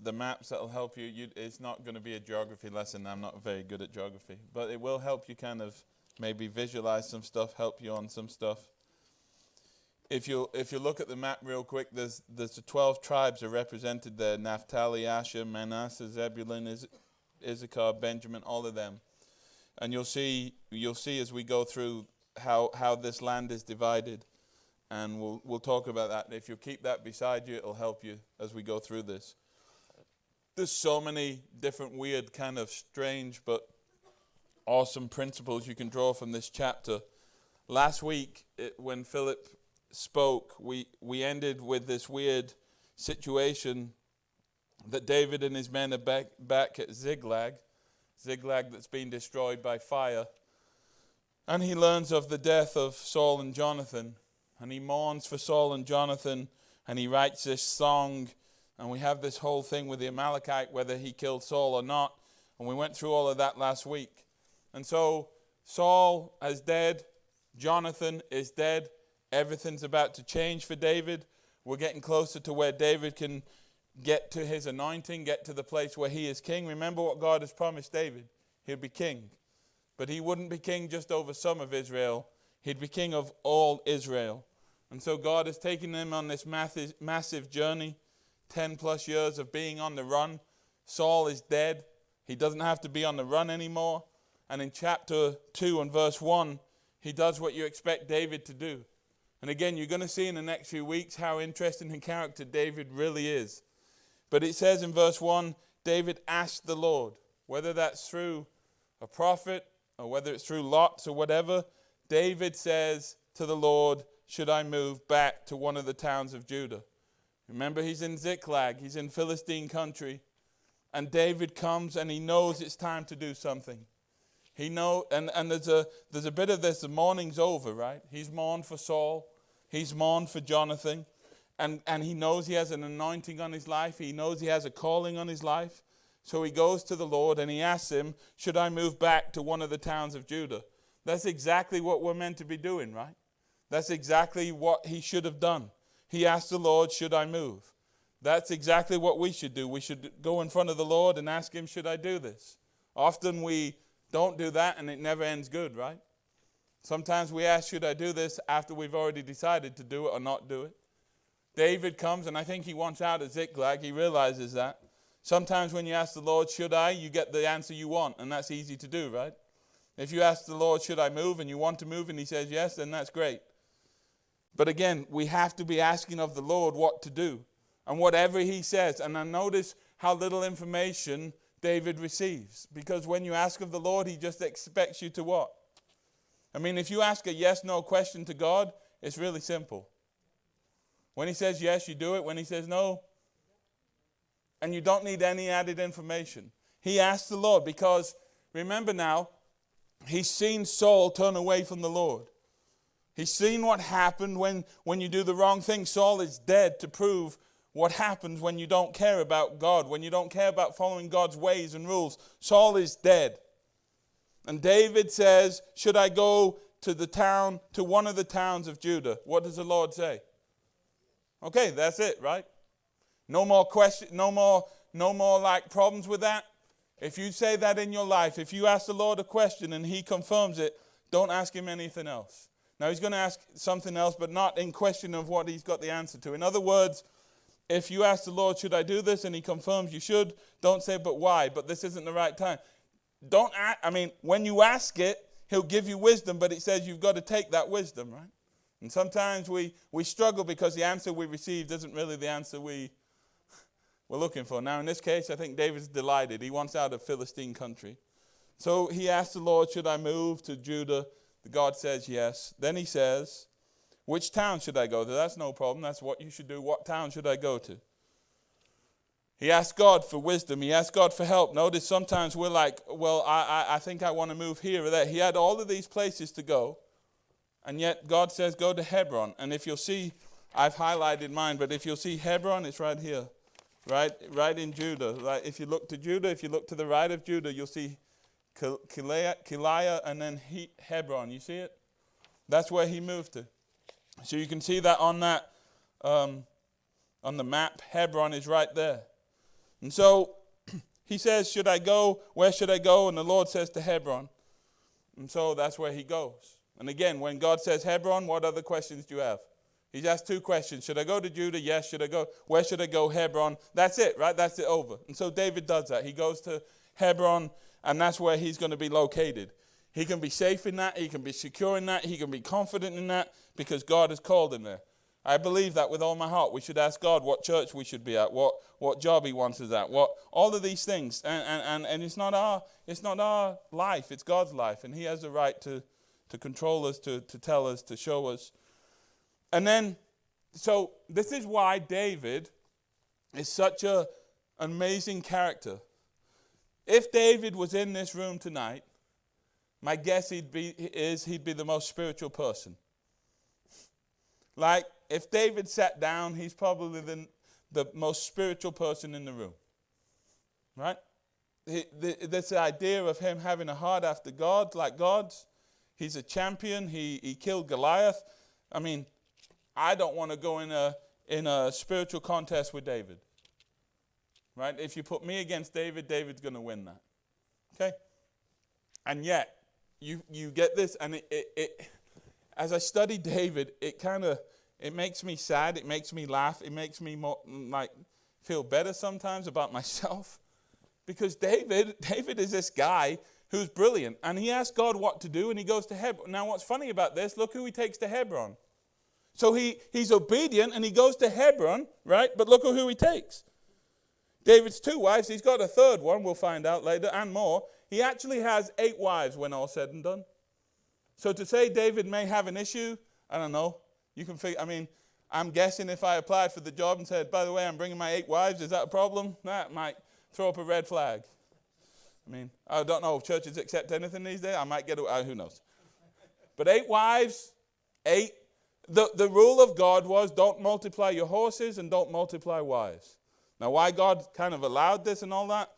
the maps that'll help you. It's not going to be a geography lesson. I'm not very good at geography. But it will help you kind of maybe visualize some stuff, help you on some stuff. If you look at the map real quick, there's the 12 tribes are represented there: Naphtali, Asher, Manasseh, Zebulun, Issachar, Benjamin, all of them. And you'll see as we go through how this land is divided. And we'll talk about that. If you keep that beside you, it'll help you as we go through this. There's so many different weird, kind of strange, but awesome principles you can draw from this chapter. Last week, when Philip spoke, we ended with this weird situation that David and his men are back at Ziklag that's been destroyed by fire. And he learns of the death of Saul and Jonathan. And he mourns for Saul and Jonathan, and he writes this song. And we have this whole thing with the Amalekite, whether he killed Saul or not. And we went through all of that last week. And so Saul is dead. Jonathan is dead. Everything's about to change for David. We're getting closer to where David can get to his anointing, get to the place where he is king. Remember what God has promised David. He'll be king. But he wouldn't be king just over some of Israel. He'd be king of all Israel. And so God has taken him on this massive journey, 10 plus years of being on the run. Saul is dead. He doesn't have to be on the run anymore. And in chapter 2 and verse 1, he does what you expect David to do. And again, you're going to see in the next few weeks how interesting in character David really is. But it says in verse 1, David asked the Lord, whether that's through a prophet or whether it's through lots or whatever, David says to the Lord, should I move back to one of the towns of Judah? Remember, he's in Ziklag. He's in Philistine country. And David comes and he knows it's time to do something. He knows, and there's a bit of this, the mourning's over, right? He's mourned for Saul. He's mourned for Jonathan. And he knows he has an anointing on his life. He knows he has a calling on his life. So he goes to the Lord and he asks him, should I move back to one of the towns of Judah? That's exactly what we're meant to be doing, right? That's exactly what he should have done. He asked the Lord, should I move? That's exactly what we should do. We should go in front of the Lord and ask him, should I do this? Often we don't do that and it never ends good, right? Sometimes we ask, should I do this, after we've already decided to do it or not do it. David comes, and I think he wants out of Ziklag. He realizes that. Sometimes when you ask the Lord, should I, you get the answer you want, and that's easy to do, right? If you ask the Lord, should I move, and you want to move, and he says yes, then that's great. But again, we have to be asking of the Lord what to do. And whatever he says, and I notice how little information David receives. Because when you ask of the Lord, he just expects you to what? I mean, if you ask a yes-no question to God, it's really simple. When he says yes, you do it. When he says no, and you don't need any added information. He asked the Lord because, remember now, he's seen Saul turn away from the Lord. He's seen what happened when you do the wrong thing. Saul is dead to prove what happens when you don't care about God, when you don't care about following God's ways and rules. Saul is dead. And David says, should I go to one of the towns of Judah? What does the Lord say? Okay, that's it, right? No more question, no more like problems with that. If you say that in your life, if you ask the Lord a question and he confirms it, don't ask him anything else. Now he's going to ask something else, but not in question of what he's got the answer to. In other words, if you ask the Lord, should I do this? And he confirms you should, don't say, but why? But this isn't the right time. When you ask it, he'll give you wisdom, but it says you've got to take that wisdom, right? And sometimes we struggle because the answer we received isn't really the answer we're looking for. Now, in this case, I think David's delighted. He wants out of Philistine country. So he asked the Lord, should I move to Judah? The God says yes. Then he says, which town should I go to? That's no problem. That's what you should do. What town should I go to? He asked God for wisdom. He asked God for help. Notice sometimes we're like, well, I think I want to move here or there. He had all of these places to go. And yet God says, go to Hebron. And if you'll see, I've highlighted mine, but if you'll see Hebron, it's right here. Right in Judah. Right? If you look to Judah, if you look to the right of Judah, you'll see Keilah and then Hebron. You see it? That's where he moved to. So you can see that on the map. Hebron is right there. And so he says, should I go? Where should I go? And the Lord says to Hebron. And so that's where he goes. And again, when God says Hebron, what other questions do you have? He's asked two questions. Should I go to Judah? Yes. Should I go? Where should I go? Hebron. That's it, right? That's it over. And so David does that. He goes to Hebron, and that's where he's going to be located. He can be safe in that. He can be secure in that. He can be confident in that because God has called him there. I believe that with all my heart. We should ask God what church we should be at, what job he wants us at, all of these things. And it's not our life, it's God's life. And he has the right to control us, to tell us, to show us. And then, so this is why David is such an amazing character. If David was in this room tonight, my guess he'd be the most spiritual person. Like, if David sat down, he's probably the most spiritual person in the room. Right? This idea of him having a heart after God, like God's. He's a champion. He killed Goliath. I mean, I don't want to go in a spiritual contest with David. Right? If you put me against David, David's going to win that. Okay? And yet, you get this, and it as I study David, it makes me sad, it makes me laugh, it makes me more, feel better sometimes about myself. Because David is this guy who's brilliant, and he asks God what to do, and he goes to Hebron. Now what's funny about this, look who he takes to Hebron. So he's obedient, and he goes to Hebron, right? But look at who he takes. David's 2 wives, he's got a third one, we'll find out later, and more. He actually has 8 wives when all said and done. So to say David may have an issue, I don't know. You can figure, I'm guessing if I applied for the job and said, by the way, I'm bringing my 8 wives, is that a problem? That might throw up a red flag. I don't know if churches accept anything these days. I might get, who knows. But 8 wives, 8. The rule of God was don't multiply your horses and don't multiply wives. Now why God kind of allowed this and all that,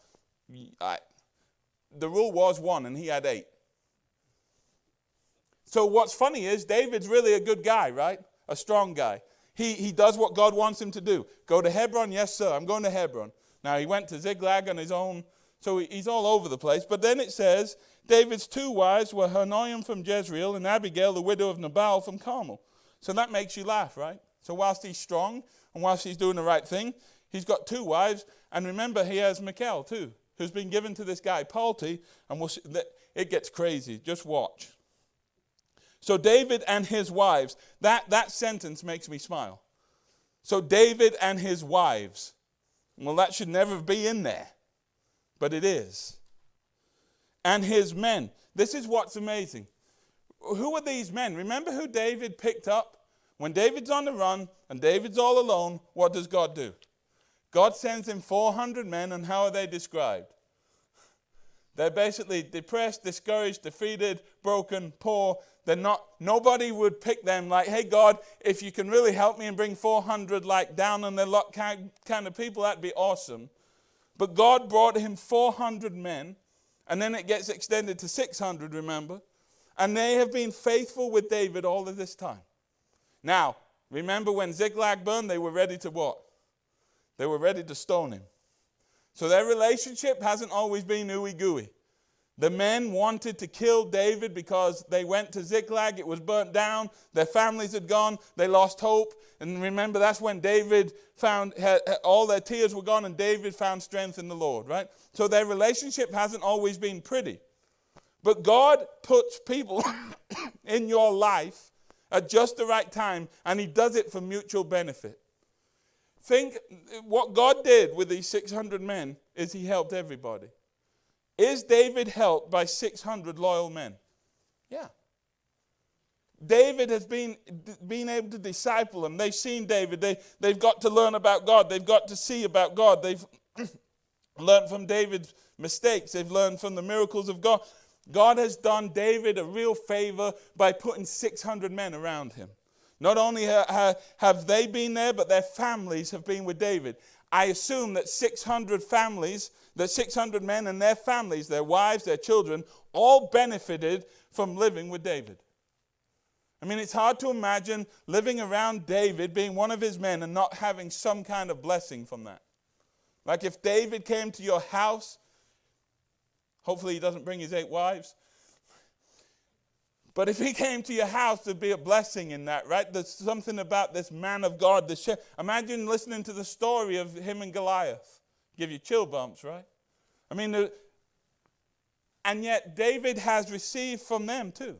the rule was 1 and he had 8. So what's funny is David's really a good guy, right? A strong guy. He does what God wants him to do. Go to Hebron? Yes, sir, I'm going to Hebron. Now he went to Ziklag on his own, so he's all over the place. But then it says, David's 2 wives were Ahinoam from Jezreel and Abigail, the widow of Nabal from Carmel. So that makes you laugh, right? So whilst he's strong and whilst he's doing the right thing, he's got 2 wives. And remember, he has Michal too, who's been given to this guy, Palti. And it gets crazy. Just watch. So David and his wives, that sentence makes me smile. So David and his wives. Well, that should never be in there. But it is. And his men. This is what's amazing. Who are these men? Remember who David picked up? When David's on the run and David's all alone, what does God do? God sends him 400 men, and how are they described? They're basically depressed, discouraged, defeated, broken, poor. Nobody would pick them like, hey God, if you can really help me and bring 400 down on the luck kind of people, that'd be awesome. But God brought him 400 men, and then it gets extended to 600, remember? And they have been faithful with David all of this time. Now, remember when Ziklag burned, they were ready to what? They were ready to stone him. So their relationship hasn't always been ooey-gooey. The men wanted to kill David because they went to Ziklag. It was burnt down. Their families had gone. They lost hope. And remember, that's when David found, all their tears were gone, and David found strength in the Lord, right? So their relationship hasn't always been pretty. But God puts people in your life at just the right time, and he does it for mutual benefit. Think what God did with these 600 men is he helped everybody. Is David helped by 600 loyal men? Yeah. David has been able to disciple them. They've seen David. They've got to learn about God. They've got to see about God. They've learned from David's mistakes. They've learned from the miracles of God. God has done David a real favor by putting 600 men around him. Not only have they been there, but their families have been with David. I assume that 600 families, that 600 men and their families, their wives, their children, all benefited from living with David. It's hard to imagine living around David, being one of his men, and not having some kind of blessing from that. Like if David came to your house, hopefully he doesn't bring his 8 wives. But if he came to your house, there'd be a blessing in that, right? There's something about this man of God. Imagine listening to the story of him and Goliath. Give you chill bumps, right? I mean, and yet David has received from them too.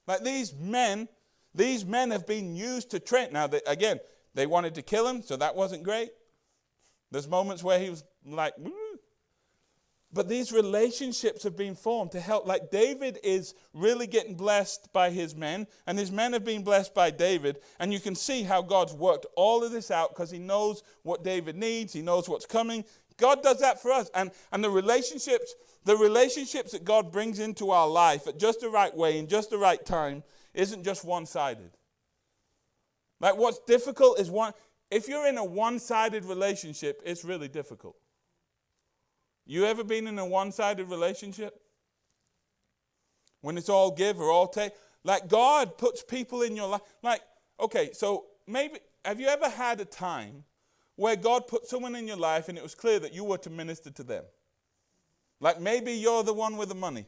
Like these men have been used to train. Now, they wanted to kill him, so that wasn't great. There's moments where he was like, woo. But these relationships have been formed to help. Like David is really getting blessed by his men, and his men have been blessed by David. And you can see how God's worked all of this out because he knows what David needs. He knows what's coming. God does that for us. And the relationships that God brings into our life at just the right way, in just the right time, isn't just one-sided. Like what's difficult is if you're in a one-sided relationship, it's really difficult. You ever been in a one-sided relationship? When it's all give or all take? Like God puts people in your life. Like, okay, so maybe, have you ever had a time where God put someone in your life and it was clear that you were to minister to them? Like maybe you're the one with the money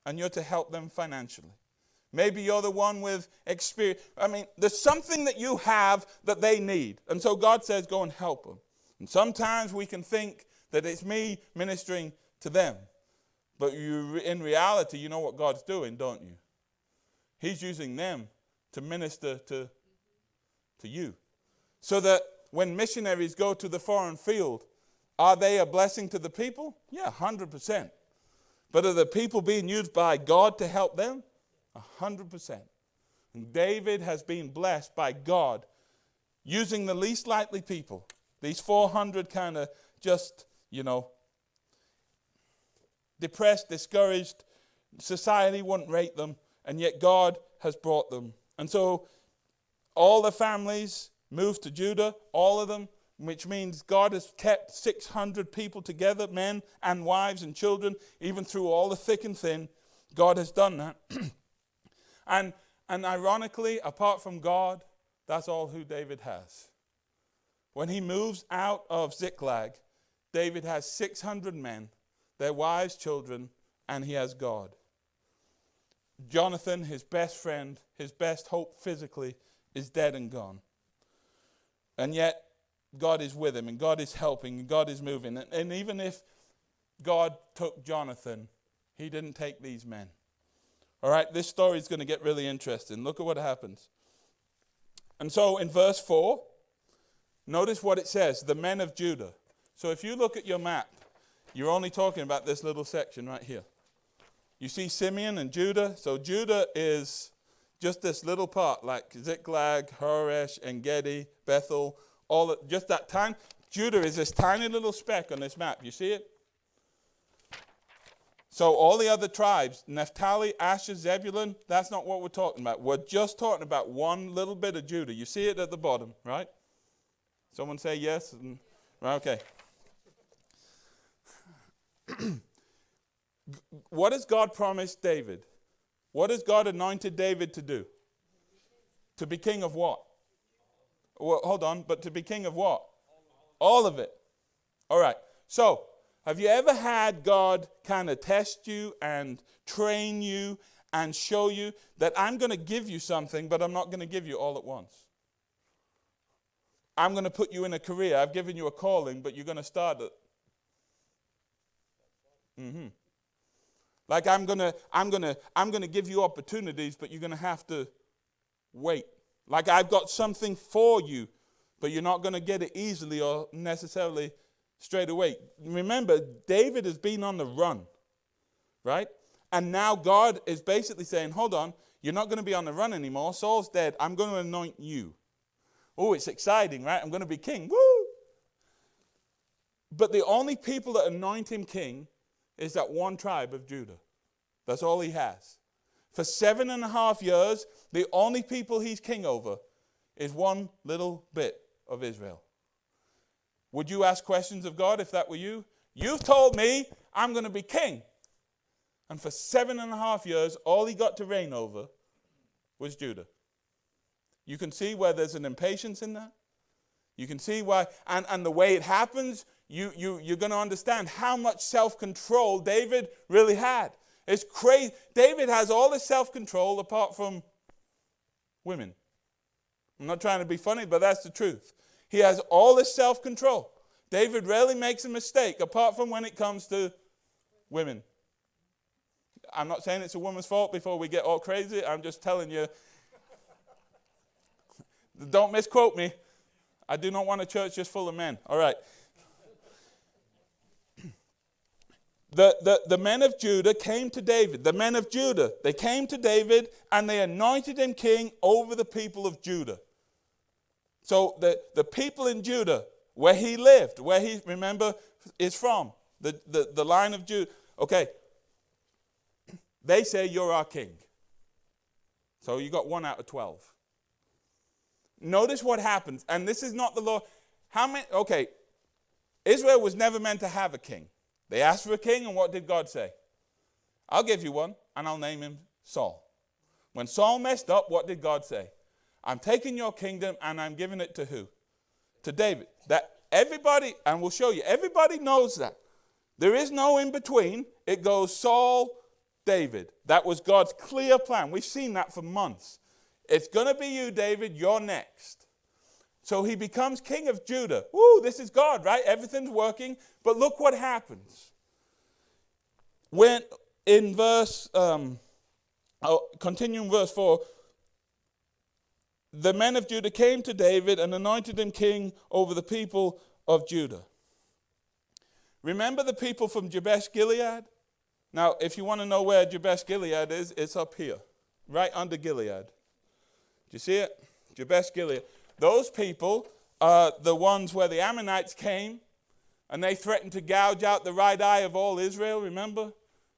and you're to help them financially. Maybe you're the one with experience. I mean, there's something that you have that they need. And so God says, go and help them. And sometimes we can think that it's me ministering to them. But in reality, you know what God's doing, don't you? He's using them to minister to you. So that when missionaries go to the foreign field, are they a blessing to the people? Yeah, 100%. But are the people being used by God to help them? 100%. And David has been blessed by God using the least likely people. These 400 kind of just, depressed, discouraged, society wouldn't rate them, and yet God has brought them. And so all the families moved to Judah, all of them, which means God has kept 600 people together, men and wives and children, even through all the thick and thin. God has done that. And ironically, apart from God, that's all who David has. When he moves out of Ziklag, David has 600 men, their wives, children, and he has God. Jonathan, his best friend, his best hope physically, is dead and gone. And yet, God is with him, and God is helping, and God is moving. And even if God took Jonathan, he didn't take these men. All right, this story is going to get really interesting. Look at what happens. And so in verse 4, notice what it says, the men of Judah. So if you look at your map, you're only talking about this little section right here. You see Simeon and Judah. So Judah is just this little part, like Ziklag, Horesh, En-Gedi, Bethel, just that time. Judah is this tiny little speck on this map. You see it? So all the other tribes, Naphtali, Asher, Zebulun, that's not what we're talking about. We're just talking about one little bit of Judah. You see it at the bottom, right? Someone say yes? Right, okay. What has God promised David? What has God anointed David to do? To be king of what? Well, hold on, but to be king of what? All of it. All right. So, have you ever had God kind of test you and train you and show you that I'm going to give you something, but I'm not going to give you all at once? I'm going to put you in a career. I've given you a calling, but you're going to start it. Like I'm gonna give you opportunities, but you're going to have to wait. Like I've got something for you, but you're not going to get it easily or necessarily straight away. Remember, David has been on the run, right? And now God is basically saying, hold on, you're not going to be on the run anymore. Saul's dead. I'm going to anoint you. Oh, it's exciting, right? I'm going to be king. Woo! But the only people that anoint him king is that one tribe of Judah. That's all he has. For 7.5 years, the only people he's king over is one little bit of Israel. Would you ask questions of God if that were you? You've told me I'm going to be king. And for 7.5 years, all he got to reign over was Judah. You can see where there's an impatience in that. You can see why, and the way it happens, you're going to understand how much self-control David really had. It's crazy. David has all this self-control apart from women. I'm not trying to be funny, but that's the truth. He has all this self-control. David rarely makes a mistake apart from when it comes to women. I'm not saying it's a woman's fault before we get all crazy. I'm just telling you. Don't misquote me. I do not want a church just full of men. All right. The men of Judah came to David. The men of Judah, they came to David and they anointed him king over the people of Judah. So the people in Judah, where he lived, where he, remember, is from, the line of Judah. Okay. They say, you're our king. So you got 1 out of 12. Notice what happens. And this is not the law. Okay. Israel was never meant to have a king. They asked for a king, and what did God say? I'll give you one, and I'll name him Saul. When Saul messed up, what did God say? I'm taking your kingdom, and I'm giving it to who? To David. That everybody, and we'll show you, everybody knows that. There is no in between. It goes Saul, David. That was God's clear plan. We've seen that for months. It's going to be you, David. You're next. So he becomes king of Judah. Woo, this is God, right? Everything's working. But look what happens. When in verse, continuing verse 4, the men of Judah came to David and anointed him king over the people of Judah. Remember the people from Jabesh Gilead? Now, if you want to know where Jabesh Gilead is, it's up here, right under Gilead. Do you see it? Jabesh Gilead. Those people are the ones where the Ammonites came and they threatened to gouge out the right eye of all Israel, remember?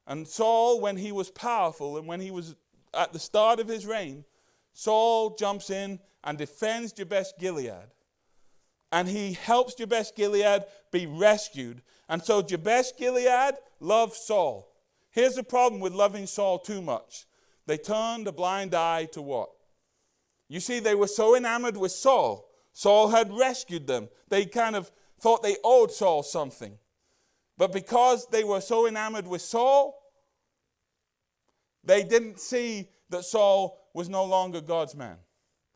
And Saul, when he was powerful and when he was at the start of his reign, Saul jumps in and defends Jabesh Gilead. And he helps Jabesh Gilead be rescued. And so Jabesh Gilead loves Saul. Here's the problem with loving Saul too much. They turned a blind eye to what? You see, they were so enamored with Saul. Saul had rescued them. They kind of thought they owed Saul something. But because they were so enamored with Saul, they didn't see that Saul was no longer God's man.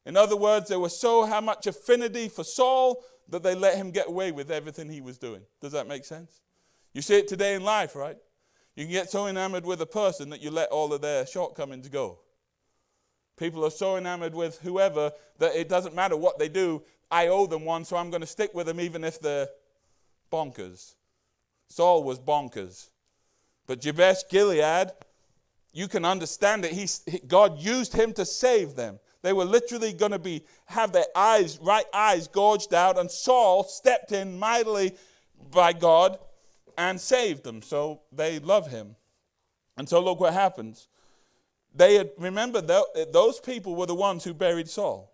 In other words, they were so how much affinity for Saul that they let him get away with everything he was doing. Does that make sense? You see it today in life, right? You can get so enamored with a person that you let all of their shortcomings go. People are so enamored with whoever that it doesn't matter what they do. I owe them one, so I'm going to stick with them even if they're bonkers. Saul was bonkers. But Jabesh Gilead, you can understand it. God used him to save them. They were literally going to have their right eyes gouged out, and Saul stepped in mightily by God and saved them. So they love him. And so look what happens. Remember, those people were the ones who buried Saul.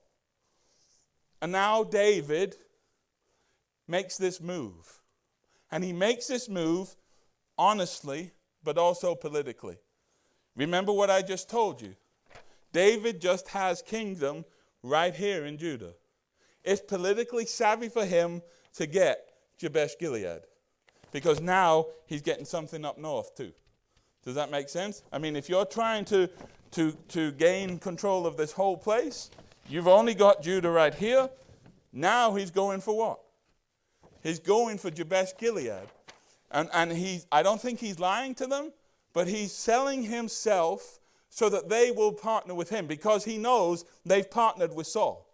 And now David makes this move. And he makes this move honestly, but also politically. Remember what I just told you. David just has kingdom right here in Judah. It's politically savvy for him to get Jabesh Gilead. Because now he's getting something up north too. Does that make sense? I mean, if you're trying to gain control of this whole place, you've only got Judah right here. Now he's going for what? He's going for Jabesh Gilead. And I don't think he's lying to them, but he's selling himself so that they will partner with him because he knows they've partnered with Saul.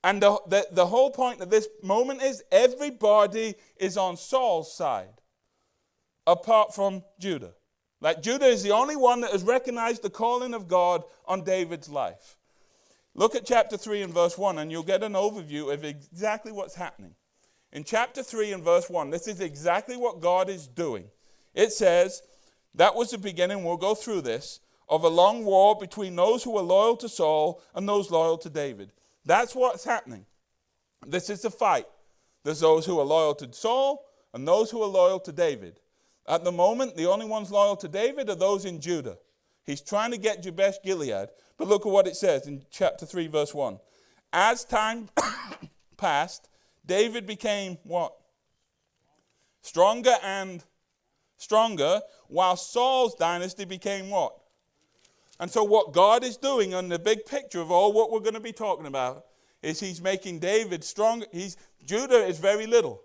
And the whole point of this moment is everybody is on Saul's side, apart from Judah. Like Judah is the only one that has recognized the calling of God on David's life. Look at chapter 3 and verse 1, and you'll get an overview of exactly what's happening. In chapter 3 and verse 1, this is exactly what God is doing. It says, that was the beginning, we'll go through this, of a long war between those who were loyal to Saul and those loyal to David. That's what's happening. This is the fight. There's those who are loyal to Saul and those who are loyal to David. At the moment, the only ones loyal to David are those in Judah. He's trying to get Jabesh Gilead. But look at what it says in chapter 3, verse 1. As time passed, David became what? Stronger and stronger, while Saul's dynasty became what? And so what God is doing on the big picture of all what we're going to be talking about is he's making David stronger. Judah is very little.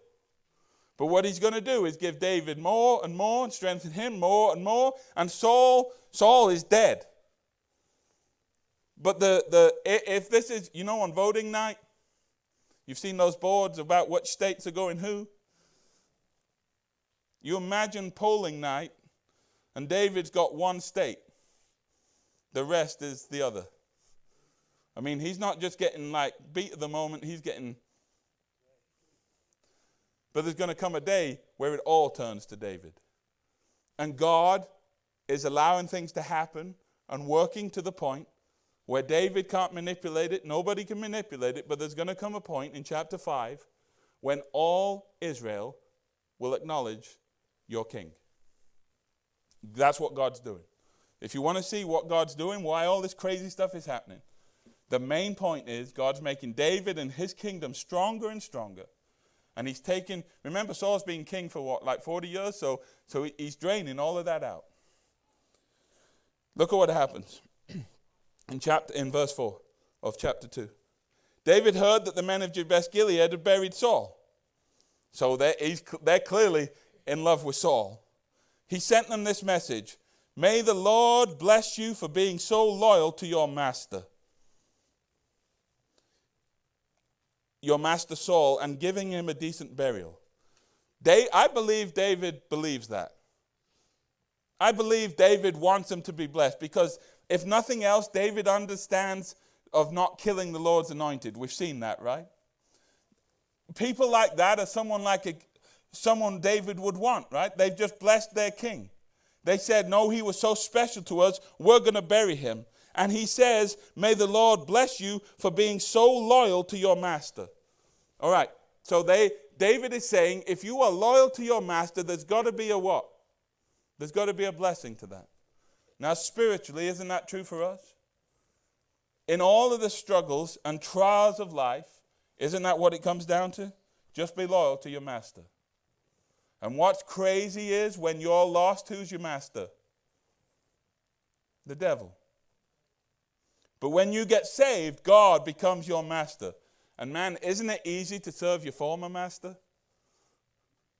But what he's going to do is give David more and more and strengthen him more and more. And Saul is dead. But if this is, on voting night, you've seen those boards about which states are going who? You imagine polling night, and David's got one state. The rest is the other. I mean, he's not just getting beat at the moment, he's getting... But there's going to come a day where it all turns to David. And God is allowing things to happen and working to the point where David can't manipulate it, nobody can manipulate it, but there's going to come a point in chapter 5 when all Israel will acknowledge your king. That's what God's doing. If you want to see what God's doing, why all this crazy stuff is happening, the main point is God's making David and his kingdom stronger and stronger. And he's taking, remember Saul's been king for 40 years? So he's draining all of that out. Look at what happens in verse 4 of chapter 2. David heard that the men of Jabesh Gilead had buried Saul. So they're clearly in love with Saul. He sent them this message: "May the Lord bless you for being so loyal to your master Saul, and giving him a decent burial." I believe David believes that. I believe David wants him to be blessed because, if nothing else, David understands of not killing the Lord's anointed. We've seen that, right? People like that are someone David would want, right? They've just blessed their king. They said, no, he was so special to us, we're going to bury him. And he says, "May the Lord bless you for being so loyal to your master." All right, so David is saying, if you are loyal to your master, there's got to be a what? There's got to be a blessing to that. Now, spiritually, isn't that true for us? In all of the struggles and trials of life, isn't that what it comes down to? Just be loyal to your master. And what's crazy is when you're lost, who's your master? The devil. But when you get saved, God becomes your master. And man, isn't it easy to serve your former master?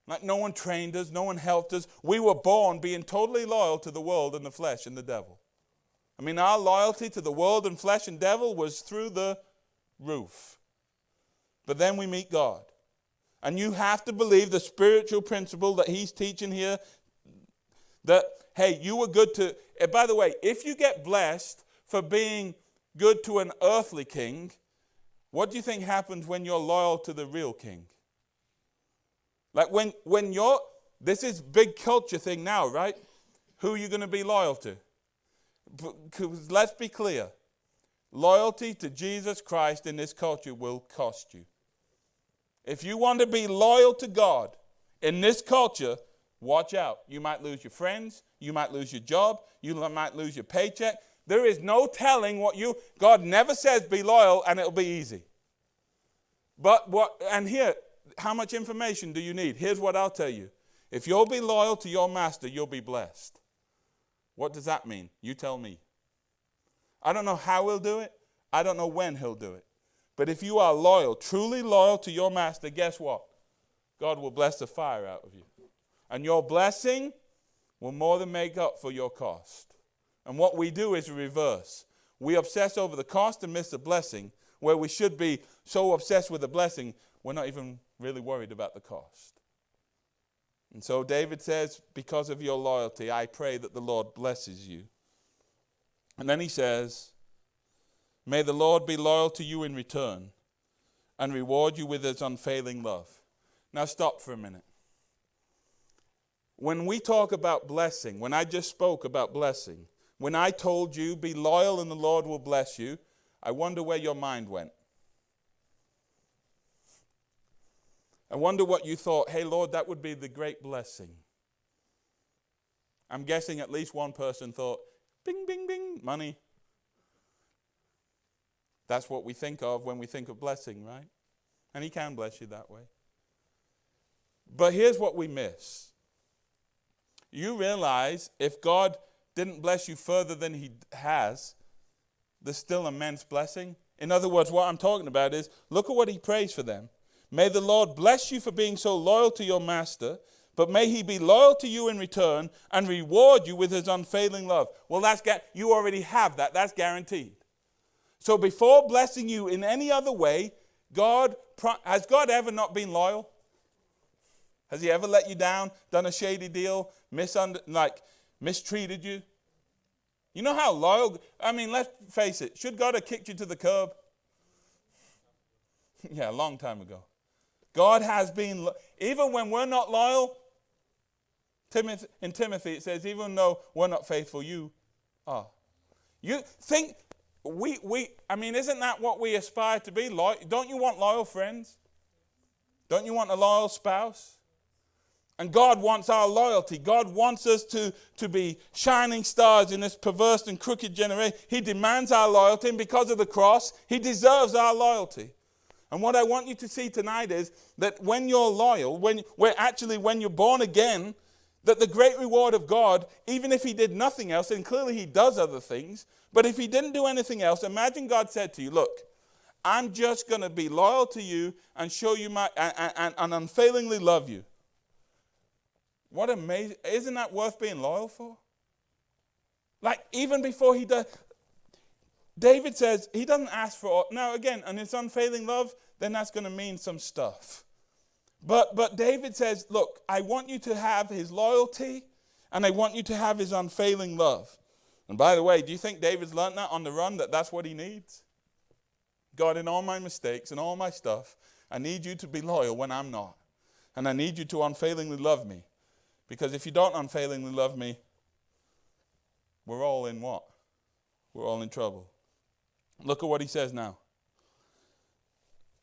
Like no one trained us, no one helped us. We were born being totally loyal to the world and the flesh and the devil. I mean, our loyalty to the world and flesh and devil was through the roof. But then we meet God. And you have to believe the spiritual principle that he's teaching here. That, hey, you were good to... By the way, if you get blessed for being good to an earthly king, what do you think happens when you're loyal to the real king? Like when you're... This is big culture thing now, right? Who are you going to be loyal to? Because let's be clear. Loyalty to Jesus Christ in this culture will cost you. If you want to be loyal to God in this culture, watch out. You might lose your friends. You might lose your job. You might lose your paycheck. There is no telling God never says be loyal and it'll be easy. And here, how much information do you need? Here's what I'll tell you. If you'll be loyal to your master, you'll be blessed. What does that mean? You tell me. I don't know how he'll do it. I don't know when he'll do it. But if you are loyal, truly loyal to your master, guess what? God will bless the fire out of you. And your blessing will more than make up for your cost. And what we do is reverse. We obsess over the cost and miss the blessing, where we should be so obsessed with the blessing, we're not even really worried about the cost. And so David says, because of your loyalty, I pray that the Lord blesses you. And then he says, may the Lord be loyal to you in return and reward you with his unfailing love. Now stop for a minute. When we talk about blessing, when I just spoke about blessing, when I told you be loyal and the Lord will bless you, I wonder where your mind went. I wonder what you thought, hey Lord, that would be the great blessing. I'm guessing at least one person thought, bing, bing, bing, money. That's what we think of when we think of blessing, right? And he can bless you that way. But here's what we miss. You realize if God didn't bless you further than he has, there's still immense blessing. In other words, what I'm talking about is, look at what he prays for them. May the Lord bless you for being so loyal to your master, but may he be loyal to you in return and reward you with his unfailing love. Well, you already have that. That's guaranteed. So before blessing you in any other way, has God ever not been loyal? Has he ever let you down, done a shady deal, mistreated you? You know how loyal, let's face it, should God have kicked you to the curb? Yeah, a long time ago. God has been, even when we're not loyal, in Timothy it says, even though we're not faithful, you are. You think, isn't that what we aspire to be? Don't you want loyal friends? Don't you want a loyal spouse? And God wants our loyalty. God wants us to be shining stars in this perverse and crooked generation. He demands our loyalty, and because of the cross, he deserves our loyalty. And what I want you to see tonight is that when you're loyal, when you're born again, that the great reward of God, even if he did nothing else, and clearly he does other things, but if he didn't do anything else, imagine God said to you, look, I'm just going to be loyal to you and show you and unfailingly love you. What amazing, isn't that worth being loyal for? Like, even before he does, David says he doesn't ask for, now again, and it's unfailing love, then that's going to mean some stuff. But David says, look, I want you to have his loyalty, and I want you to have his unfailing love. And by the way, do you think David's learned that on the run, that that's what he needs? God, in all my mistakes and all my stuff, I need you to be loyal when I'm not. And I need you to unfailingly love me. Because if you don't unfailingly love me, we're all in what? We're all in trouble. Look at what he says now.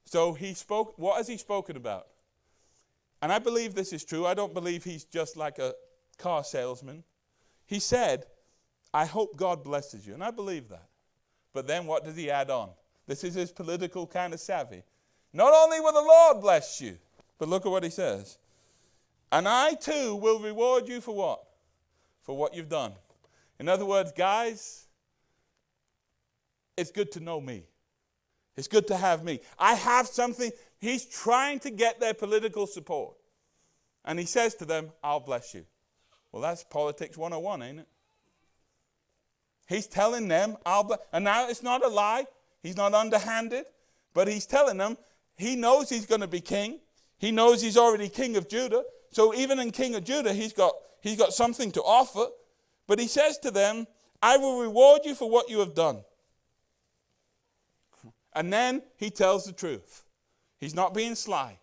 So what has he spoken about? And I believe this is true. I don't believe he's just like a car salesman. He said, I hope God blesses you. And I believe that. But then what does he add on? This is his political kind of savvy. Not only will the Lord bless you, but look at what he says. And I too will reward you for what? For what you've done. In other words, guys, it's good to know me. It's good to have me. I have something. He's trying to get their political support. And he says to them, I'll bless you. Well, that's politics 101, ain't it? He's telling them, and now it's not a lie. He's not underhanded. But he's telling them, he knows he's going to be king. He knows he's already king of Judah. So even in king of Judah, he's got something to offer. But he says to them, I will reward you for what you have done. And then he tells the truth. He's not being sly.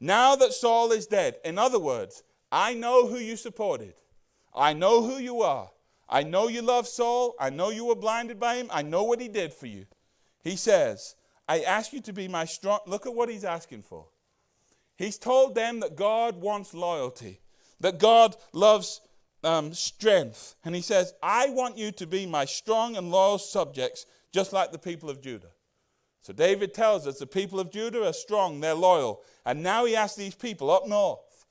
Now that Saul is dead, in other words, I know who you supported. I know who you are. I know you love Saul. I know you were blinded by him. I know what he did for you. He says, I ask you to be my strong... Look at what he's asking for. He's told them that God wants loyalty, that God loves strength. And he says, I want you to be my strong and loyal subjects, just like the people of Judah. So David tells us the people of Judah are strong, they're loyal. And now he asks these people up north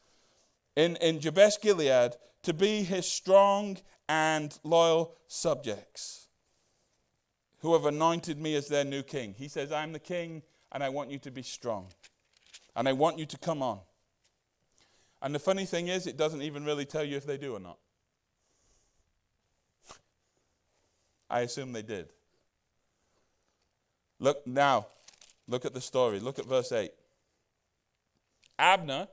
in Jabesh Gilead to be his strong and loyal subjects who have anointed me as their new king. He says, I'm the king and I want you to be strong. And I want you to come on. And the funny thing is, it doesn't even really tell you if they do or not. I assume they did. Look at the story. Look at verse 8. Abner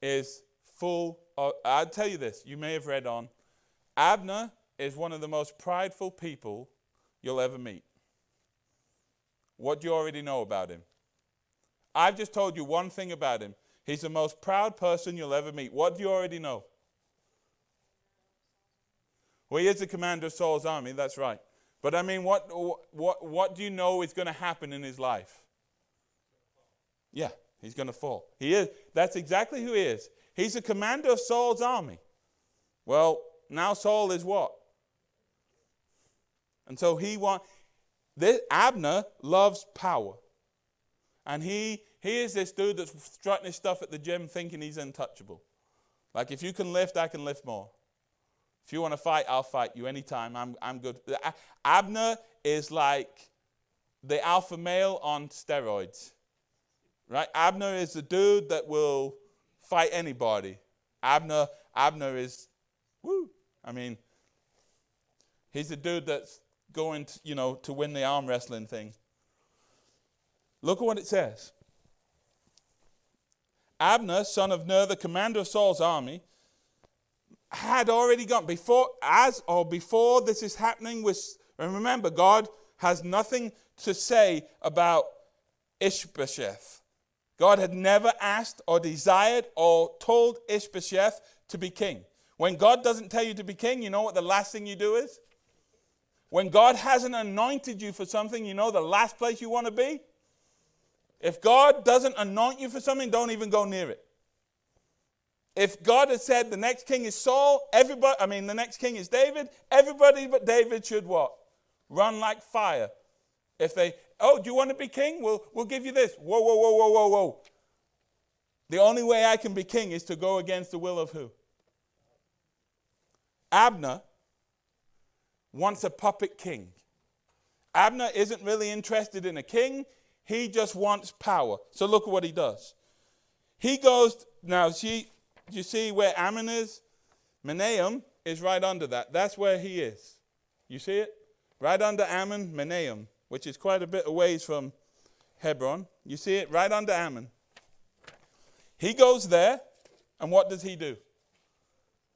is full of, I'll tell you this, you may have read on. Abner is one of the most prideful people you'll ever meet. What do you already know about him? I've just told you one thing about him. He's the most proud person you'll ever meet. What do you already know? Well, he is the commander of Saul's army, that's right. But I mean, what do you know is going to happen in his life? Yeah, he's going to fall. He is. That's exactly who he is. He's the commander of Saul's army. Well, now Saul is what? And so Abner loves power. And he he is this dude that's strutting his stuff at the gym thinking he's untouchable. Like, if you can lift, I can lift more. If you want to fight, I'll fight you anytime. I'm good. Abner is like the alpha male on steroids. Right? Abner is the dude that will fight anybody. Abner is, woo. I mean, he's the dude that's going to, to win the arm wrestling thing. Look at what it says. Abner, son of Ner, the commander of Saul's army, had already gone before this is happening. And remember, God has nothing to say about Ishbosheth. God had never asked or desired or told Ishbosheth to be king. When God doesn't tell you to be king, you know what the last thing you do is? When God hasn't anointed you for something, you know the last place you want to be? If God doesn't anoint you for something, don't even go near it. If God had said the next king is Saul, the next king is David, everybody but David should what? Run like fire. If they, do you want to be king? We'll give you this. Whoa. The only way I can be king is to go against the will of who? Abner wants a puppet king. Abner isn't really interested in a king. He just wants power. So look at what he does. He goes, you see where Ammon is? Menahem is right under that. That's where he is. You see it? Right under Ammon, Menahem, which is quite a bit of ways from Hebron. You see it? Right under Ammon. He goes there, and what does he do?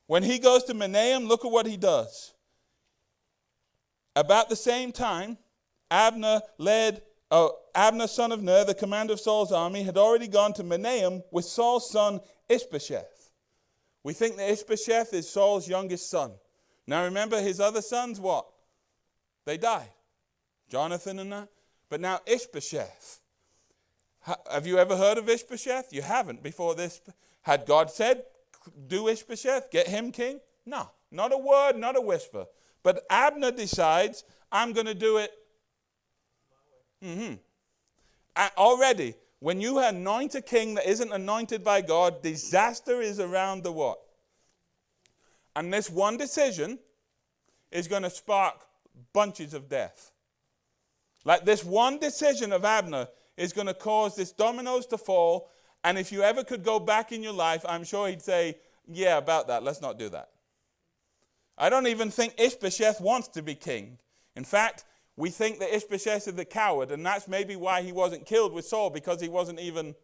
When he goes to Menahem, look at what he does. About the same time, Abner, son of Ner, the commander of Saul's army, had already gone to Menahem with Saul's son Ishbosheth. We think that Ishbosheth is Saul's youngest son. Now remember, his other sons, what? They died. Jonathan and that. But now Ishbosheth. Have you ever heard of Ishbosheth? You haven't before this. Had God said, do Ishbosheth, get him king? No, not a word, not a whisper. But Abner decides, I'm going to do it. Already, when you anoint a king that isn't anointed by God, disaster is around the what? And this one decision is going to spark bunches of death. Like this one decision of Abner is going to cause this dominoes to fall. And if you ever could go back in your life, I'm sure he'd say, yeah, about that, let's not do that. I don't even think Ishbosheth wants to be king. In fact, we think that Ishbosheth is the coward, and that's maybe why he wasn't killed with Saul, because he wasn't even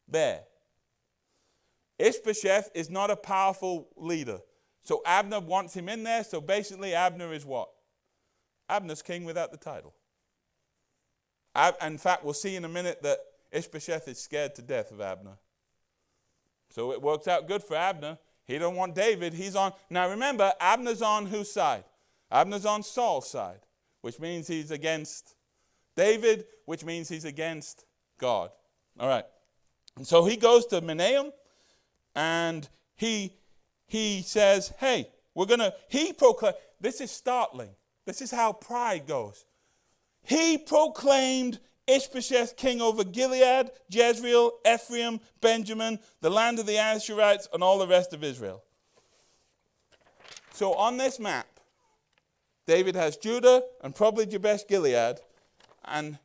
there. Ishbosheth is not a powerful leader. So Abner wants him in there, so basically Abner is what? Abner's king without the title. In fact, we'll see in a minute that Ishbosheth is scared to death of Abner. So it works out good for Abner. He don't want David. He's on. Now remember, Abner's on whose side? Abner's on Saul's side, which means he's against David, which means he's against God. All right. And so he goes to Menahem, and he says, hey, this is startling. This is how pride goes. He proclaimed Ishbosheth king over Gilead, Jezreel, Ephraim, Benjamin, the land of the Asherites, and all the rest of Israel. So on this map, David has Judah and probably Jabesh Gilead, and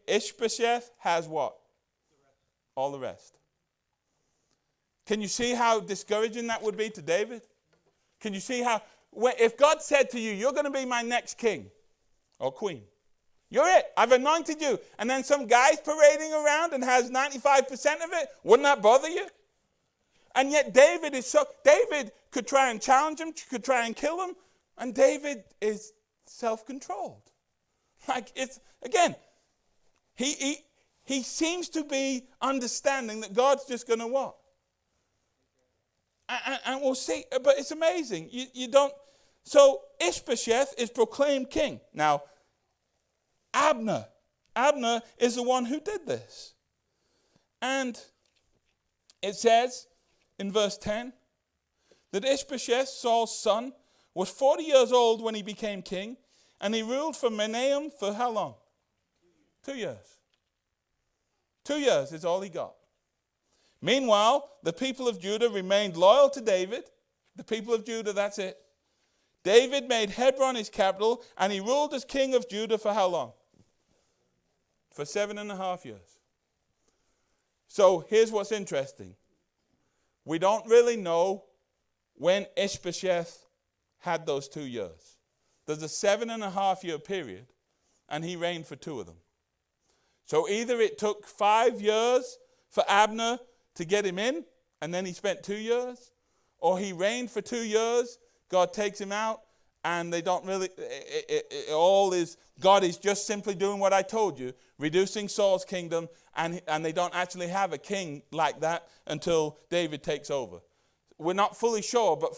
Ishbosheth has what? All the rest. Can you see how discouraging that would be to David? Can you see how, if God said to you, you're going to be my next king or queen, you're it, I've anointed you, and then some guy's parading around and has 95% of it, wouldn't that bother you? And yet David could try and challenge him, could try and kill him, and David is self-controlled. Like, it's, again, he seems to be understanding that God's just going to what? And we'll see, but it's amazing. You don't, so Ishbosheth is proclaimed king. Now, Abner is the one who did this. And it says in verse 10 that Ishbosheth, Saul's son, was 40 years old when he became king, and he ruled from Menahem for how long? 2 years. 2 years is all he got. Meanwhile, the people of Judah remained loyal to David. The people of Judah, that's it. David made Hebron his capital, and he ruled as king of Judah for how long? For 7.5 years. So here's what's interesting. We don't really know when Ishbosheth had those 2 years. There's a 7.5 year period, and he reigned for 2 of them. So either it took 5 years for Abner to get him in, and then he spent 2 years, or he reigned for 2 years, God takes him out, and they don't really, God is just simply doing what I told you, reducing Saul's kingdom, and they don't actually have a king like that until David takes over. We're not fully sure, but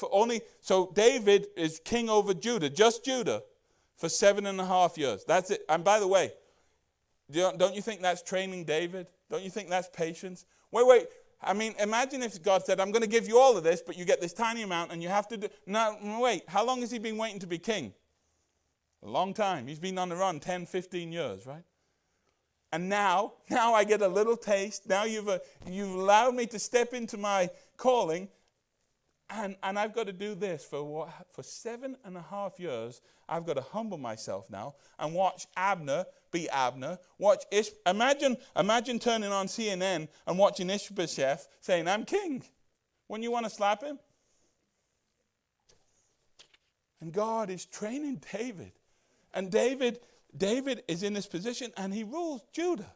so David is king over Judah, just Judah, for 7.5 years. That's it. And by the way, don't you think that's training David? Don't you think that's patience? Wait. I mean, imagine if God said, I'm going to give you all of this, but you get this tiny amount, and you have to do... No, wait. How long has he been waiting to be king? A long time. He's been on the run 10, 15 years, right? And now I get a little taste. Now you've allowed me to step into my calling, and I've got to do this for 7.5 years. I've got to humble myself now and watch Abner be Abner. Imagine turning on CNN and watching Ishbosheth saying, I'm king. Wouldn't you want to slap him? And God is training David. And David is in this position, and he rules Judah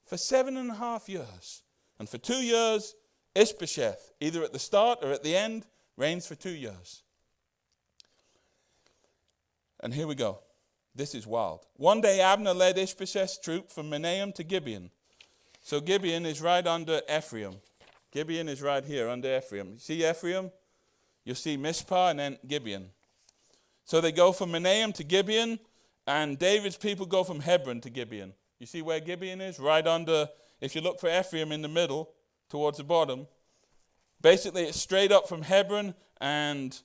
for 7.5 years. And for 2 years, Ishbosheth, either at the start or at the end, reigns for 2 years. And here we go. This is wild. One day Abner led Ishbosheth's troop from Mahanaim to Gibeon. So Gibeon is right under Ephraim. Gibeon is right here under Ephraim. You see Ephraim? You'll see Mizpah and then Gibeon. So they go from Mahanaim to Gibeon, and David's people go from Hebron to Gibeon. You see where Gibeon is? Right under, if you look for Ephraim in the middle, towards the bottom. Basically, it's straight up from Hebron and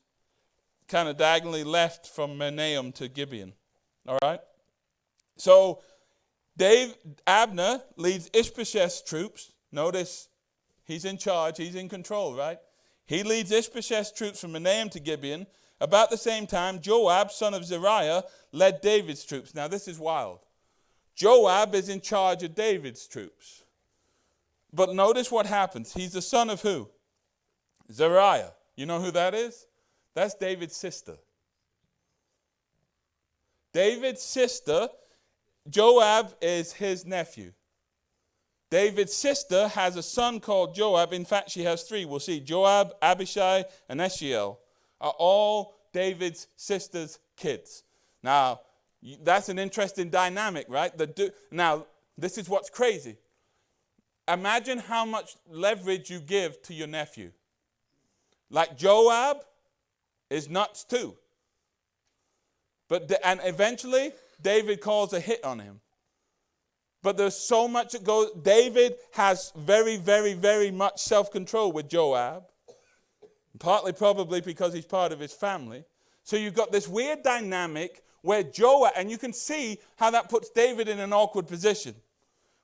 kind of diagonally left from Mahanaim to Gibeon. All right? So Abner leads Ishbosheth's troops. Notice he's in charge. He's in control, right? He leads Ishbosheth's troops from Mahanaim to Gibeon. About the same time, Joab, son of Zeruiah, led David's troops. Now, this is wild. Joab is in charge of David's troops. But notice what happens. He's the son of who? Zeruiah. You know who that is? That's David's sister. David's sister, Joab is his nephew. David's sister has a son called Joab. In fact, she has 3. We'll see. Joab, Abishai, and Ashiel are all David's sister's kids. Now, that's an interesting dynamic, right? Now, this is what's crazy. Imagine how much leverage you give to your nephew. Like Joab is nuts too. And eventually, David calls a hit on him. But there's so much that goes. David has very, very, very much self-control with Joab. Partly probably because he's part of his family. So you've got this weird dynamic where Joab, and you can see how that puts David in an awkward position.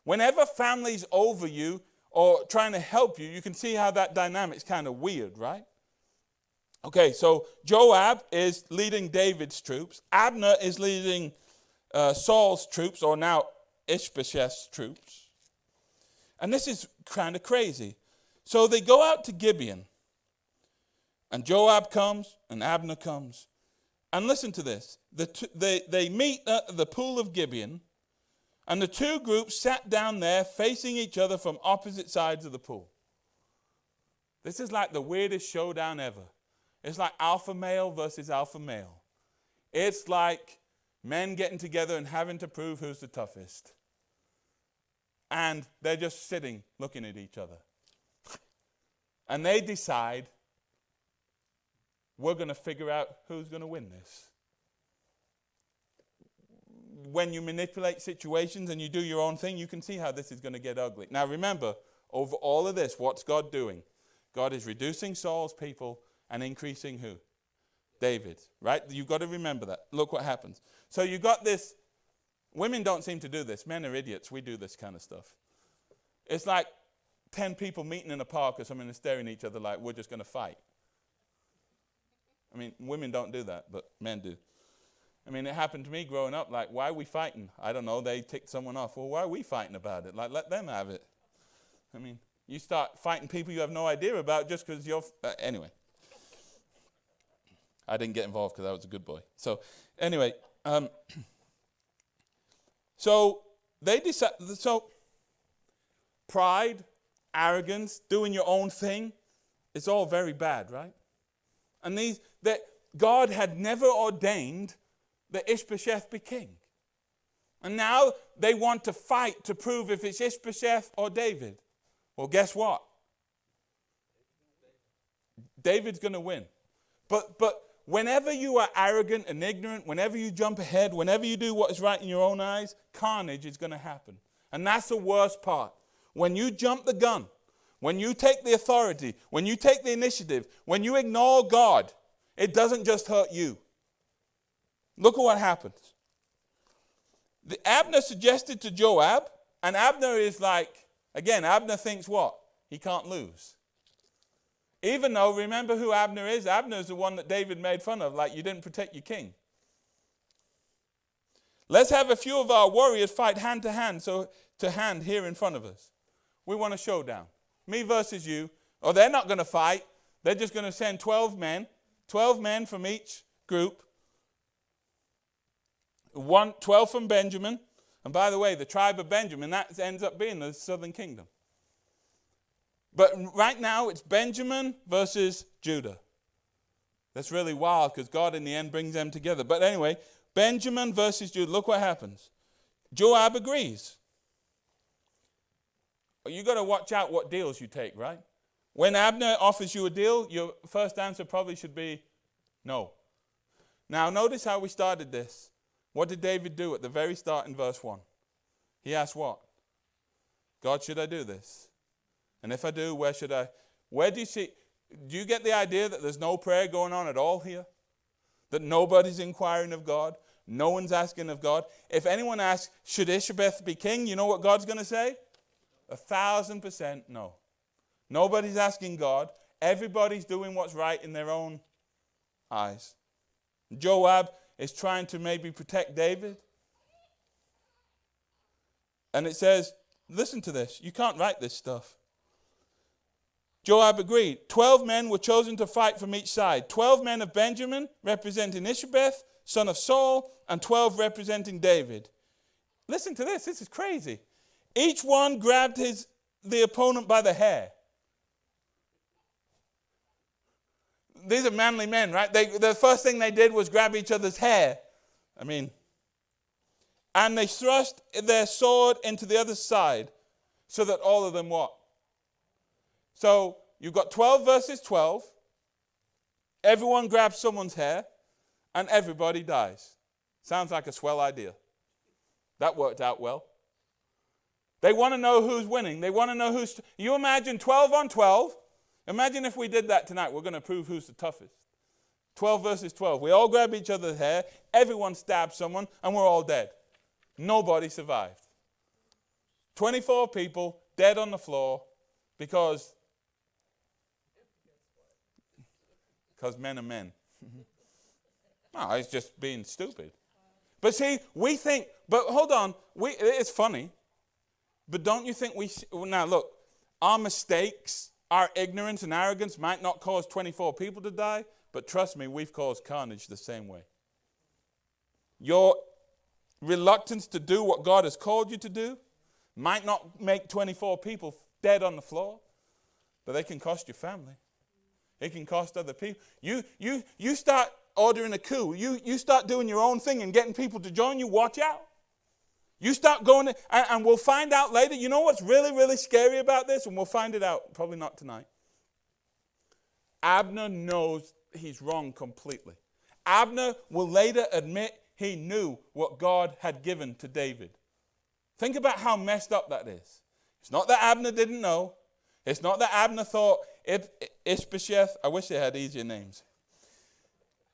Whenever family's over you or trying to help you, you can see how that dynamic's kind of weird, right? Okay, so Joab is leading David's troops. Abner is leading Saul's troops, or now Ishbosheth's troops. And this is kind of crazy. So they go out to Gibeon. And Joab comes, and Abner comes. And listen to this. They meet at the pool of Gibeon, and the 2 groups sat down there facing each other from opposite sides of the pool. This is like the weirdest showdown ever. It's like alpha male versus alpha male. It's like men getting together and having to prove who's the toughest. And they're just sitting, looking at each other. And they decide, we're going to figure out who's going to win this. When you manipulate situations and you do your own thing, you can see how this is going to get ugly. Now remember, over all of this, what's God doing? God is reducing Saul's people and increasing who? David, right? You've got to remember that. Look what happens. So you got this. Women don't seem to do this. Men are idiots. We do this kind of stuff. It's like 10 people meeting in a park or something and staring at each other like, we're just going to fight. I mean, women don't do that, but men do. I mean, it happened to me growing up. Like, why are we fighting? I don't know. They ticked someone off. Well, why are we fighting about it? Like, let them have it. I mean, you start fighting people you have no idea about just because you're... anyway. I didn't get involved because I was a good boy. So, anyway. So, they decided... So, pride, arrogance, doing your own thing, it's all very bad, right? And that God had never ordained that Ishbosheth be king. And now they want to fight to prove if it's Ishbosheth or David. Well, guess what? David's going to win. But whenever you are arrogant and ignorant, whenever you jump ahead, whenever you do what is right in your own eyes, carnage is going to happen. And that's the worst part. When you jump the gun, when you take the authority, when you take the initiative, when you ignore God, it doesn't just hurt you. Look at what happens. Abner suggested to Joab, and Abner is like, again, Abner thinks what? He can't lose. Even though, remember who Abner is? Abner is the one that David made fun of, like you didn't protect your king. Let's have a few of our warriors fight hand to hand here in front of us. We want a showdown. Me versus you. Or they're not going to fight. They're just going to send 12 men from each group. 12 from Benjamin. And by the way, the tribe of Benjamin, that ends up being the southern kingdom. But right now, it's Benjamin versus Judah. That's really wild because God in the end brings them together. But anyway, Benjamin versus Judah. Look what happens. Joab agrees. You got to watch out what deals you take, right? When Abner offers you a deal, your first answer probably should be no. Now, notice how we started this. What did David do at the very start in verse 1? He asked what? God, should I do this? And if I do, where should I? Where do you see? Do you get the idea that there's no prayer going on at all here? That nobody's inquiring of God? No one's asking of God? If anyone asks, should Ishbosheth be king? You know what God's going to say? 1,000% no. Nobody's asking God. Everybody's doing what's right in their own eyes. Joab is trying to maybe protect David. And it says, listen to this. You can't write this stuff. Joab agreed. 12 men were chosen to fight from each side. 12 men of Benjamin, representing Ishbosheth, son of Saul, and 12 representing David. Listen to this. This is crazy. Each one grabbed the opponent by the hair. These are manly men, right? The first thing they did was grab each other's hair. And they thrust their sword into the other side so that all of them what? So you've got 12 versus 12. Everyone grabs someone's hair and everybody dies. Sounds like a swell idea. That worked out well. They want to know who's winning. They want to know who's... You imagine 12 on 12. Imagine if we did that tonight. We're going to prove who's the toughest. 12 versus 12. We all grab each other's hair. Everyone stabs someone and we're all dead. Nobody survived. 24 people dead on the floor because men are men. No, it's just being stupid. But see, we think, but hold on, it's funny. But don't you think now look, our mistakes, our ignorance and arrogance might not cause 24 people to die, but trust me, we've caused carnage the same way. Your reluctance to do what God has called you to do might not make 24 people dead on the floor, but they can cost your family. It can cost other people. You start ordering a coup. You start doing your own thing and getting people to join you, watch out. You start going, and we'll find out later. You know what's really, really scary about this? And we'll find it out, probably not tonight. Abner knows he's wrong completely. Abner will later admit he knew what God had given to David. Think about how messed up that is. It's not that Abner didn't know. It's not that Abner thought Ishbosheth, I wish they had easier names,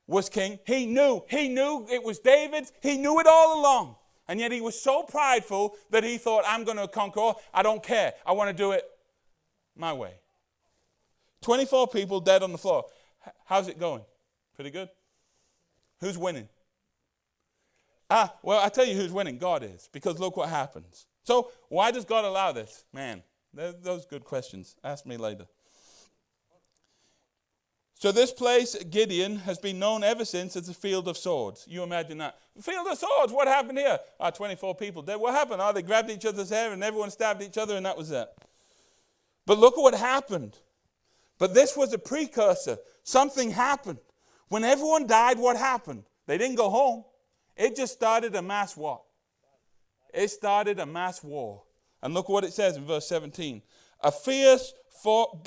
was king. He knew it was David's. He knew it all along. And yet he was so prideful that he thought, I'm going to conquer all. I don't care. I want to do it my way. 24 people dead on the floor. How's it going? Pretty good? Who's winning? Well, I tell you who's winning. God is. Because look what happens. So why does God allow this? Man, those good questions. Ask me later. So this place, Gideon, has been known ever since as the field of swords. You imagine that. Field of swords, what happened here? 24 people dead. What happened? They grabbed each other's hair and everyone stabbed each other and that was it. But look at what happened. But this was a precursor. Something happened. When everyone died, what happened? They didn't go home. It just started a mass what? It started a mass war. And look what it says in verse 17. A fierce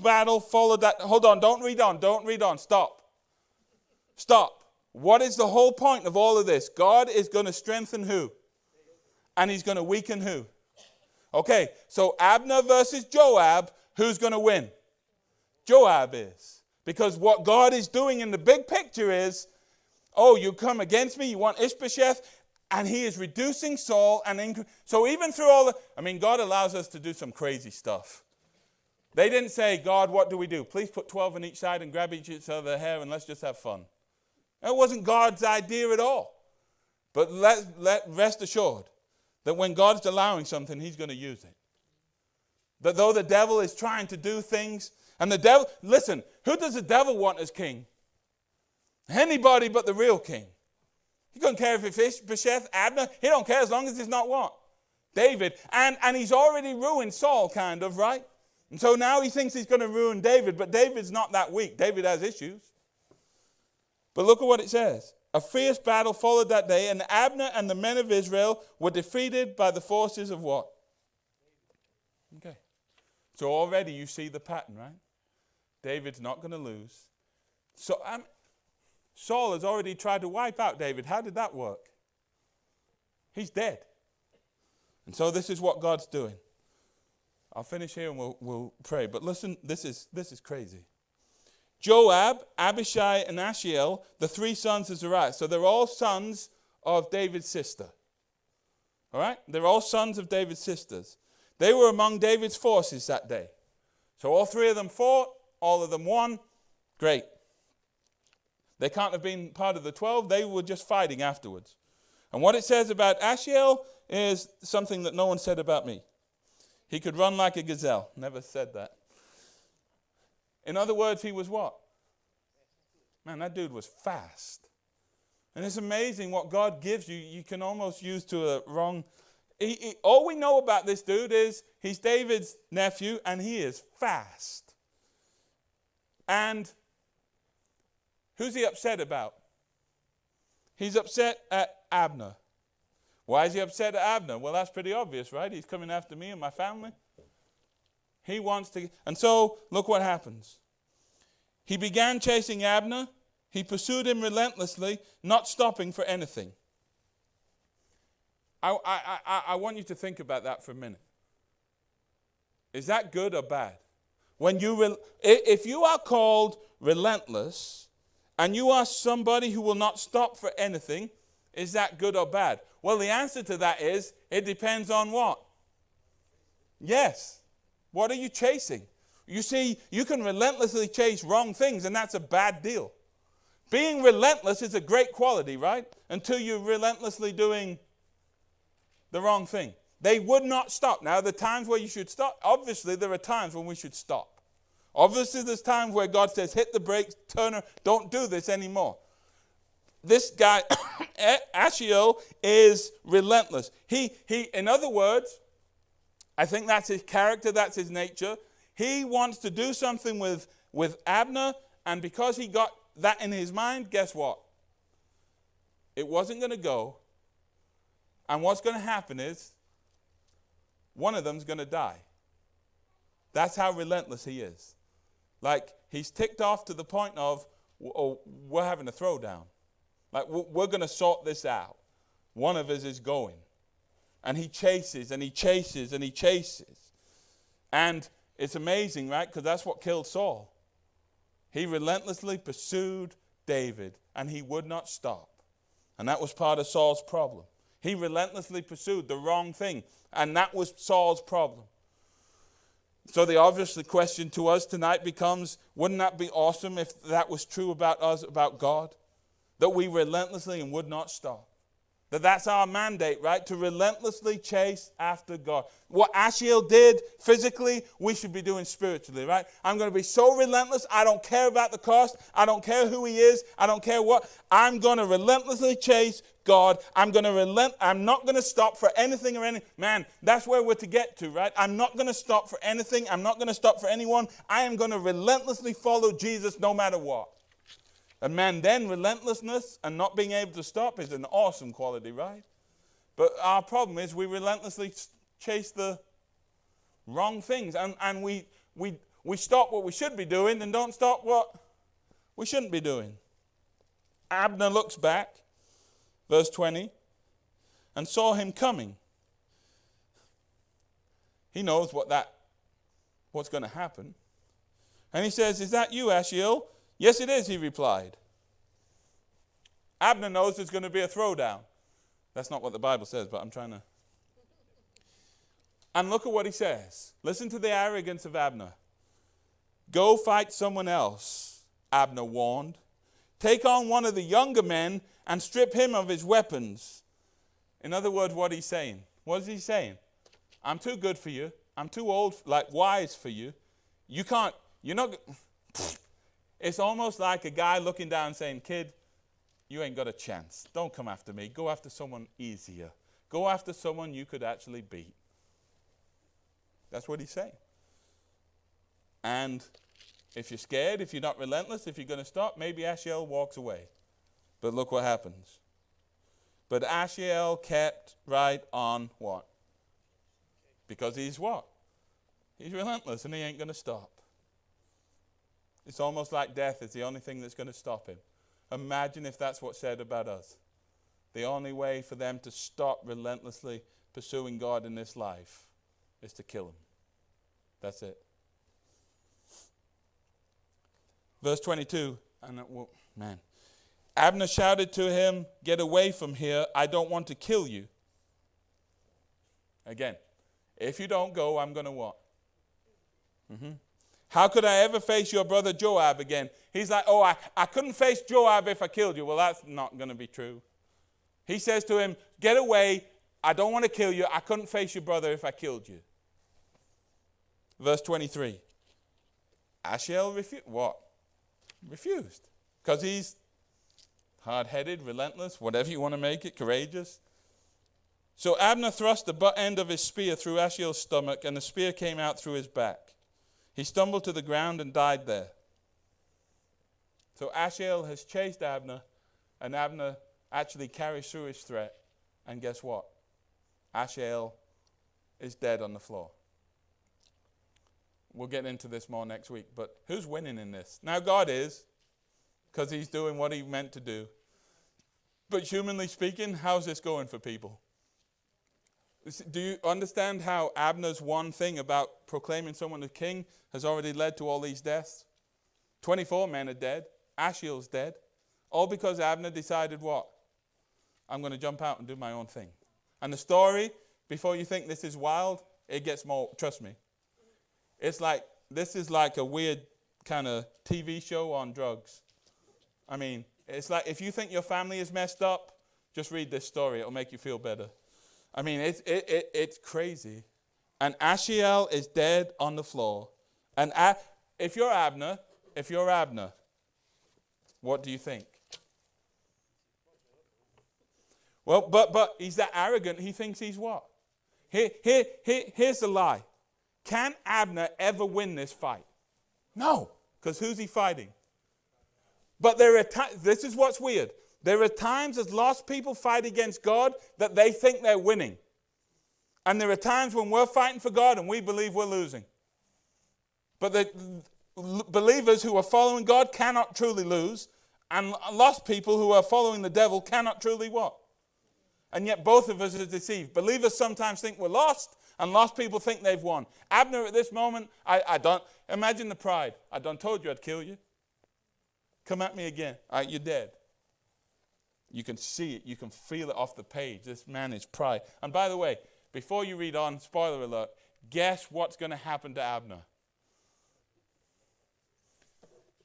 battle followed that. Hold on, don't read on. Stop. What is the whole point of all of this? God is going to strengthen who? And he's going to weaken who? Okay, so Abner versus Joab, who's going to win? Joab is. Because what God is doing in the big picture is, you come against me, you want Ishbosheth, and he is reducing Saul. So even through all God allows us to do some crazy stuff. They didn't say, God, what do we do? Please put 12 on each side and grab each other's hair and let's just have fun. That wasn't God's idea at all. But let rest assured that when God's allowing something, he's going to use it. That though the devil is trying to do things, and the devil, listen, who does the devil want as king? Anybody but the real king. He doesn't care if it's Ishbosheth, Abner. He don't care as long as it's not what? David. And he's already ruined Saul, kind of, right? And so now he thinks he's going to ruin David, but David's not that weak. David has issues. But look at what it says. A fierce battle followed that day, and Abner and the men of Israel were defeated by the forces of what? Okay. So already you see the pattern, right? David's not going to lose. So Saul has already tried to wipe out David. How did that work? He's dead. And so this is what God's doing. I'll finish here and we'll pray. But listen, this is crazy. Joab, Abishai, and Ashiel, the three sons of Zeruiah. So they're all sons of David's sister. All right? They're all sons of David's sisters. They were among David's forces that day. So all three of them fought, all of them won. Great. They can't have been part of the 12. They were just fighting afterwards. And what it says about Ashiel is something that no one said about me. He could run like a gazelle. Never said that. In other words, he was what? Man, that dude was fast. And it's amazing what God gives you. You can almost use to a wrong... all we know about this dude is he's David's nephew and he is fast. And who's he upset about? He's upset at Abner. Why is he upset at Abner? Well, that's pretty obvious, right? He's coming after me and my family. He wants to... And so, look what happens. He began chasing Abner. He pursued him relentlessly, not stopping for anything. I want you to think about that for a minute. Is that good or bad? If you are called relentless and you are somebody who will not stop for anything, is that good or bad? Well, the answer to that is, it depends on what? Yes. What are you chasing? You see, you can relentlessly chase wrong things, and that's a bad deal. Being relentless is a great quality, right? Until you're relentlessly doing the wrong thing. They would not stop. Now, the times where you should stop, obviously there are times when we should stop. Obviously there's times where God says, hit the brakes, turn, don't do this anymore. This guy, Ashiel, is relentless. He, in other words, I think that's his character, that's his nature. He wants to do something with Abner, and because he got that in his mind, guess what? It wasn't going to go. And what's going to happen is, one of them's going to die. That's how relentless he is. Like, he's ticked off to the point of, we're having a throwdown. Like, we're going to sort this out. One of us is going. And he chases, and he chases, and he chases. And it's amazing, right? Because that's what killed Saul. He relentlessly pursued David, and he would not stop. And that was part of Saul's problem. He relentlessly pursued the wrong thing. And that was Saul's problem. So the obvious question to us tonight becomes, wouldn't that be awesome if that was true about us, about God? That we relentlessly and would not stop. That's our mandate, right? To relentlessly chase after God. What Ashiel did physically, we should be doing spiritually, right? I'm going to be so relentless. I don't care about the cost. I don't care who he is. I don't care what. I'm going to relentlessly chase God. I'm not going to stop for anything or any. Man, that's where we're to get to, right? I'm not going to stop for anything. I'm not going to stop for anyone. I am going to relentlessly follow Jesus no matter what. And man, then relentlessness and not being able to stop is an awesome quality, right? But our problem is we relentlessly chase the wrong things. And we stop what we should be doing and don't stop what we shouldn't be doing. Abner looks back, verse 20, and saw him coming. He knows what's going to happen. And he says, "Is that you, Ashiel?" "Yes, it is," he replied. Abner knows there's going to be a throwdown. That's not what the Bible says, but I'm trying to. And look at what he says. Listen to the arrogance of Abner. "Go fight someone else," Abner warned. "Take on one of the younger men and strip him of his weapons." In other words, what he's saying. What is he saying? I'm too good for you. I'm too old, wise for you. You're not. It's almost like a guy looking down saying, "Kid, you ain't got a chance. Don't come after me. Go after someone easier. Go after someone you could actually beat." That's what he's saying. And if you're scared, if you're not relentless, if you're going to stop, maybe Ashiel walks away. But look what happens. But Ashiel kept right on what? Because he's what? He's relentless and he ain't going to stop. It's almost like death is the only thing that's going to stop him. Imagine if that's what's said about us. The only way for them to stop relentlessly pursuing God in this life is to kill him. That's it. Verse 22, Abner shouted to him, "Get away from here. I don't want to kill you." Again, if you don't go, I'm going to what? "How could I ever face your brother Joab again?" He's like, "Oh, I couldn't face Joab if I killed you." Well, that's not going to be true. He says to him, "Get away. I don't want to kill you. I couldn't face your brother if I killed you." Verse 23. Ashiel refused. Because he's hard-headed, relentless, whatever you want to make it, courageous. So Abner thrust the butt end of his spear through Ashiel's stomach, and the spear came out through his back. He stumbled to the ground and died there. So Ashiel has chased Abner, and Abner actually carries through his threat. And guess what? Ashiel is dead on the floor. We'll get into this more next week, but who's winning in this? Now God is, because he's doing what he meant to do. But humanly speaking, how's this going for people? Do you understand how Abner's one thing about proclaiming someone as king has already led to all these deaths? 24 men are dead. Ashiel's dead. All because Abner decided what? I'm going to jump out and do my own thing. And the story, before you think this is wild, it gets more, trust me. This is like a weird kind of TV show on drugs. I mean, it's like if you think your family is messed up, just read this story. It'll make you feel better. I mean, it's crazy. And Ashiel is dead on the floor. And if you're Abner, what do you think? Well, but he's that arrogant. He thinks he's what? Here's the lie. Can Abner ever win this fight? No, because who's he fighting? But there are this is what's weird. There are times as lost people fight against God that they think they're winning. And there are times when we're fighting for God and we believe we're losing. But the believers who are following God cannot truly lose. And lost people who are following the devil cannot truly what? And yet both of us are deceived. Believers sometimes think we're lost, and lost people think they've won. Abner at this moment, I don't, imagine the pride. I done told you I'd kill you. Come at me again. All right, you're dead. You can see it. You can feel it off the page. This man is pride. And by the way, before you read on, spoiler alert, guess what's going to happen to Abner?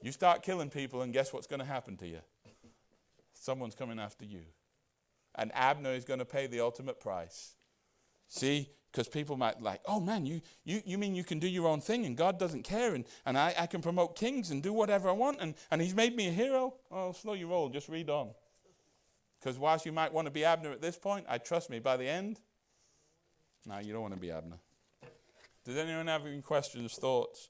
You start killing people, and guess what's going to happen to you? Someone's coming after you. And Abner is going to pay the ultimate price. See? Because people might like, oh man, you mean you can do your own thing and God doesn't care, and I can promote kings and do whatever I want, and he's made me a hero? Oh, slow your roll, just read on. Because whilst you might want to be Abner at this point, trust me, by the end, no, you don't want to be Abner. Does anyone have any questions, thoughts?